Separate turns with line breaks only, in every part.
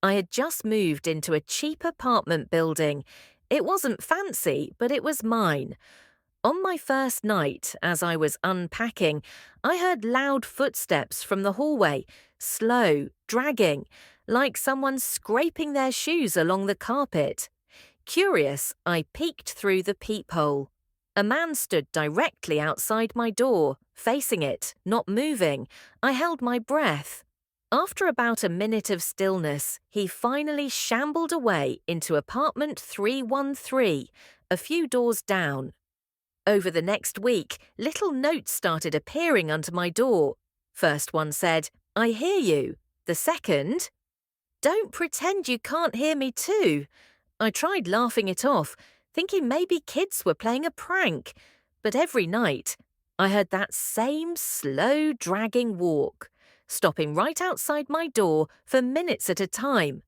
I had just moved into a cheap apartment building. It wasn't fancy, but it was mine. On my first night, as I was unpacking, I heard loud footsteps from the hallway, slow, dragging, like someone scraping their shoes along the carpet. Curious, I peeked through the peephole. A man stood directly outside my door, facing it, not moving. I held my breath. After about a minute of stillness, he finally shambled away into apartment 313, a few doors down. Over the next week, little notes started appearing under my door. First one said, "I hear you." The second, "Don't pretend you can't hear me too." I tried laughing it off, thinking maybe kids were playing a prank. But every night, I heard that same slow, dragging walk, stopping right outside my door for minutes at a time.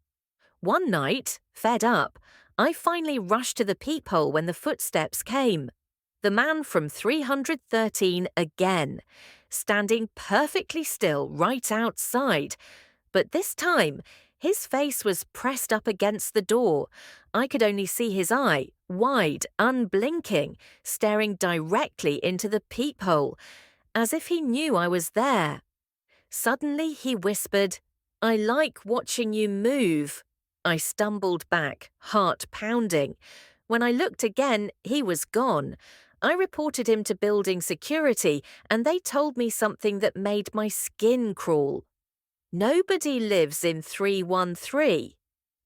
One night, fed up, I finally rushed to the peephole when the footsteps came. The man from 313 again, standing perfectly still right outside. But this time, his face was pressed up against the door. I could only see his eye, wide, unblinking, staring directly into the peephole, as if he knew I was there. Suddenly he whispered, "I like watching you move." I stumbled back, heart pounding. When I looked again, he was gone. I reported him to building security, and they told me something that made my skin crawl. Nobody lives in 313.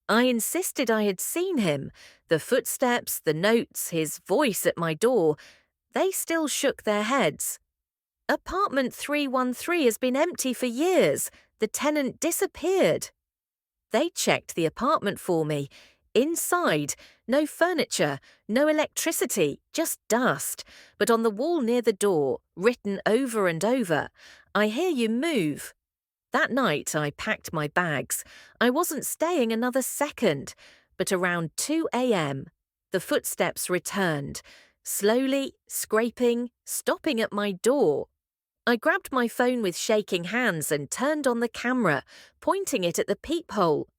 I insisted I had seen him. The footsteps, the notes, his voice at my door. They still shook their heads. Apartment 313 has been empty for years. The tenant disappeared. They checked the apartment for me. Inside, no furniture, no electricity, just dust. But on the wall near the door, written over and over, "I hear you move." That night, I packed my bags. I wasn't staying another second. But around 2 a.m., the footsteps returned, slowly, scraping, stopping at my door. I grabbed my phone with shaking hands and turned on the camera, pointing it at the peephole.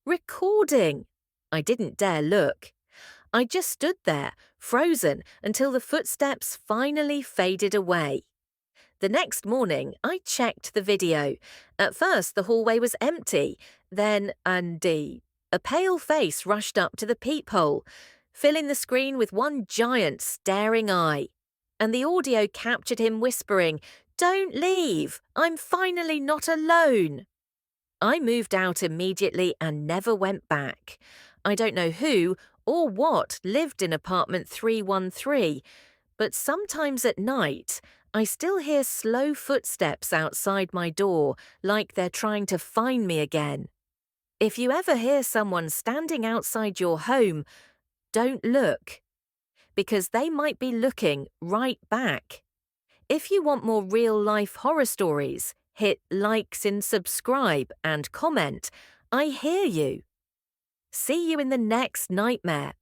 Recording! I didn't dare look. I just stood there, frozen, until the footsteps finally faded away. The next morning, I checked the video. At first, the hallway was empty. Then, a pale face rushed up to the peephole, filling the screen with one giant staring eye. And the audio captured him whispering, "Don't leave! I'm finally not alone!" I moved out immediately and never went back. I don't know who or what lived in apartment 313, but sometimes at night, I still hear slow footsteps outside my door, like they're trying to find me again. If you ever hear someone standing outside your home, don't look, because they might be looking right back. If you want more real-life horror stories, hit likes and subscribe and comment. I hear you. See you in the next nightmare.